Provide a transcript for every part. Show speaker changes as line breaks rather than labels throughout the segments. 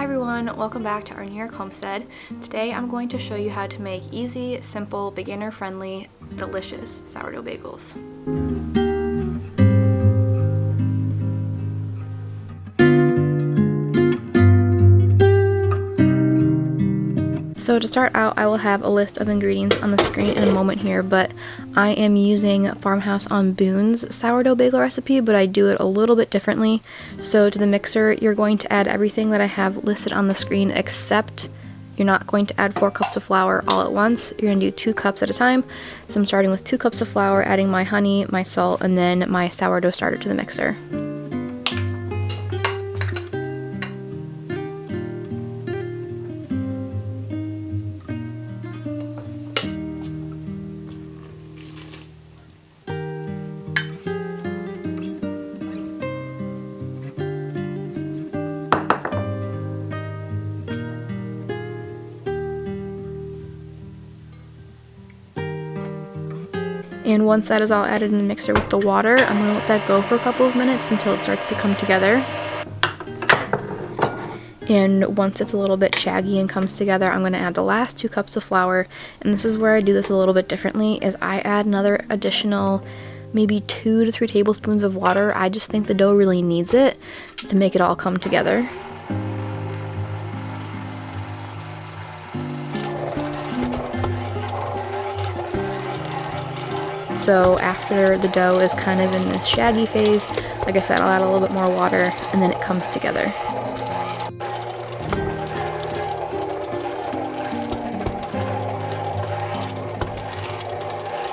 everyone, welcome back to our New York homestead. Today I'm going to show you how to make easy, simple, beginner-friendly, delicious sourdough bagels. So to start out, I will have a list of ingredients on the screen in a moment here, but I am using Farmhouse on Boone's sourdough bagel recipe, but I do it a little bit differently. So to the mixer, you're going to add everything that I have listed on the screen, except you're not going to add 4 cups of flour all at once. You're going to do 2 cups at a time. So I'm starting with 2 cups of flour, adding my honey, my salt, and then my sourdough starter to the mixer. And once that is all added in the mixer with the water, I'm going to let that go for a couple of minutes until it starts to come together. And once it's a little bit shaggy and comes together, I'm going to add the last 2 cups of flour. And this is where I do this a little bit differently, is I add another additional maybe 2 to 3 tablespoons of water. I just think the dough really needs it to make it all come together. So after the dough is kind of in this shaggy phase, like I said, I'll add a little bit more water and then it comes together.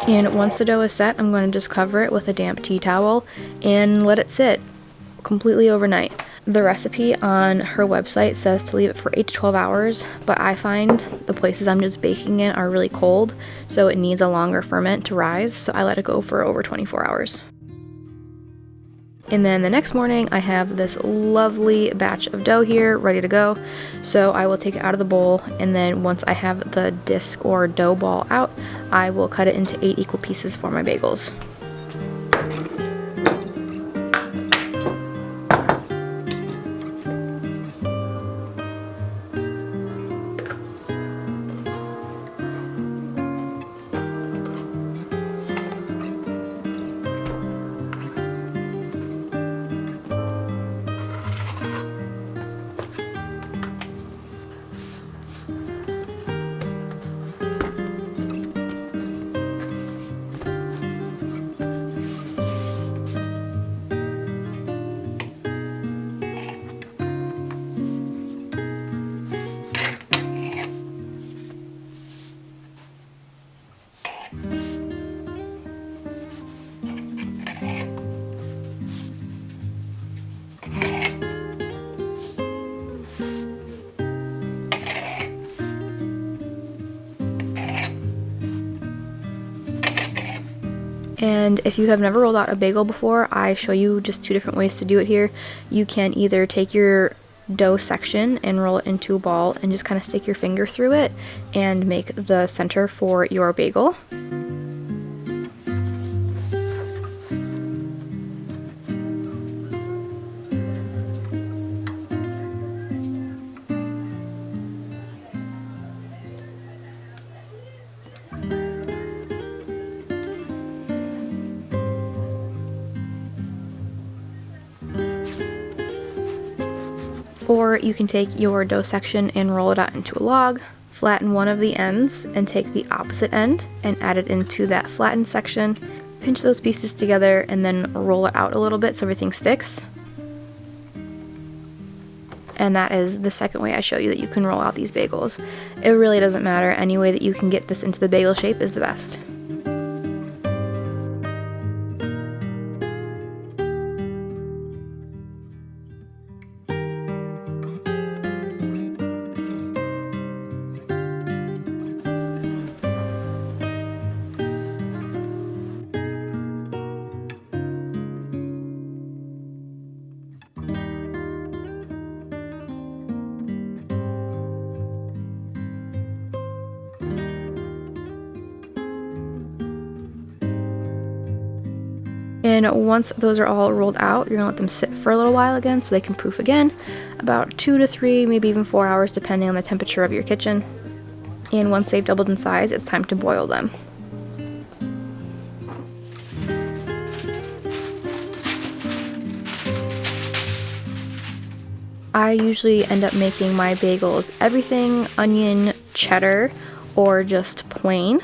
And once the dough is set, I'm going to just cover it with a damp tea towel and let it sit completely overnight. The recipe on her website says to leave it for 8 to 12 hours, but I find the places I'm just baking in are really cold, so it needs a longer ferment to rise, so I let it go for over 24 hours. And then the next morning, I have this lovely batch of dough here ready to go, so I will take it out of the bowl, and then once I have the disc or dough ball out, I will cut it into 8 equal pieces for my bagels. And if you have never rolled out a bagel before, I show you just 2 different ways to do it here. You can either take your dough section and roll it into a ball and just kind of stick your finger through it and make the center for your bagel. Or you can take your dough section and roll it out into a log, flatten one of the ends and take the opposite end and add it into that flattened section, pinch those pieces together and then roll it out a little bit so everything sticks. And that is the second way I show you that you can roll out these bagels. It really doesn't matter, any way that you can get this into the bagel shape is the best. And once those are all rolled out, you're gonna let them sit for a little while again so they can proof again. about 2 to 3, maybe even 4 hours depending on the temperature of your kitchen. And once they've doubled in size, it's time to boil them. I usually end up making my bagels everything onion, cheddar, or just plain.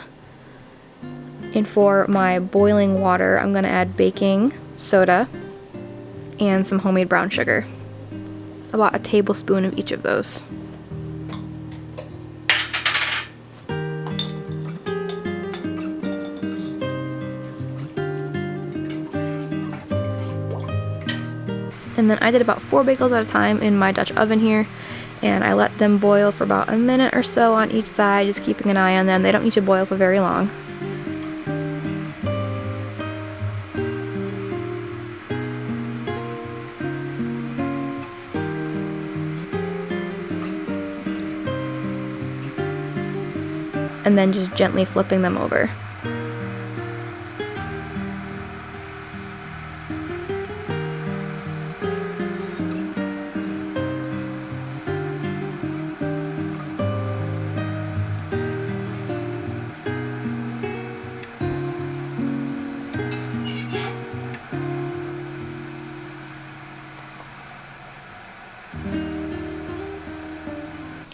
And for my boiling water, I'm going to add baking soda and some homemade brown sugar. About a tablespoon of each of those. And then I did about 4 bagels at a time in my Dutch oven here, and I let them boil for about a minute or so on each side, just keeping an eye on them. They don't need to boil for very long. And then just gently flipping them over.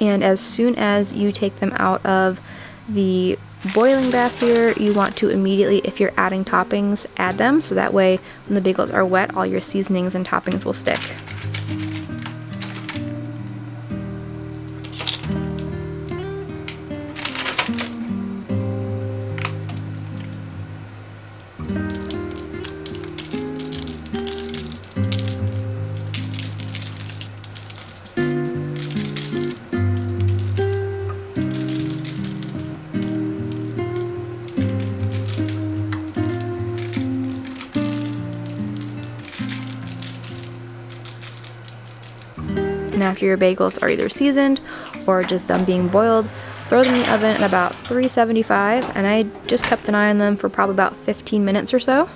And as soon as you take them out of the boiling bath here, you want to immediately, if you're adding toppings, add them, so that way when the bagels are wet, all your seasonings and toppings will stick. And after your bagels are either seasoned or just done being boiled, throw them in the oven at about 375, and I just kept an eye on them for probably about 15 minutes or so.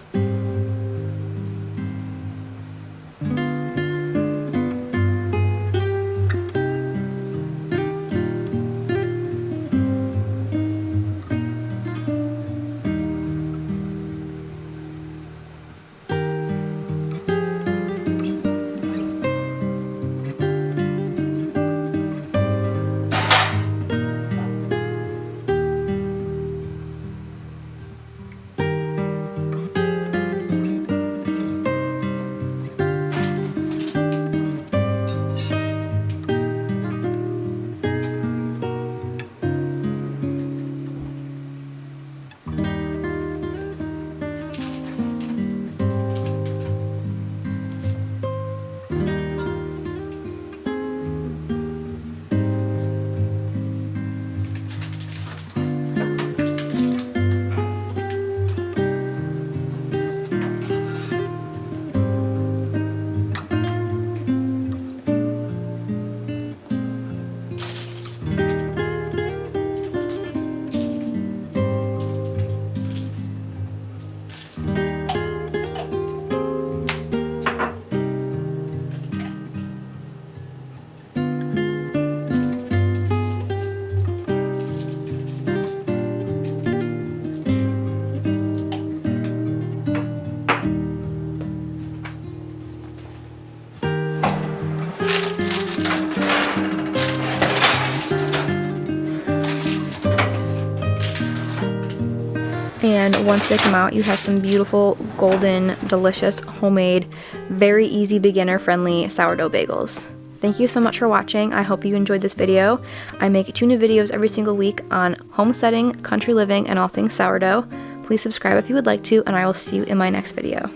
And once they come out, you have some beautiful, golden, delicious, homemade, very easy, beginner-friendly sourdough bagels. Thank you so much for watching. I hope you enjoyed this video. I make 2 new videos every single week on homesteading, country living, and all things sourdough. Please subscribe if you would like to, and I will see you in my next video.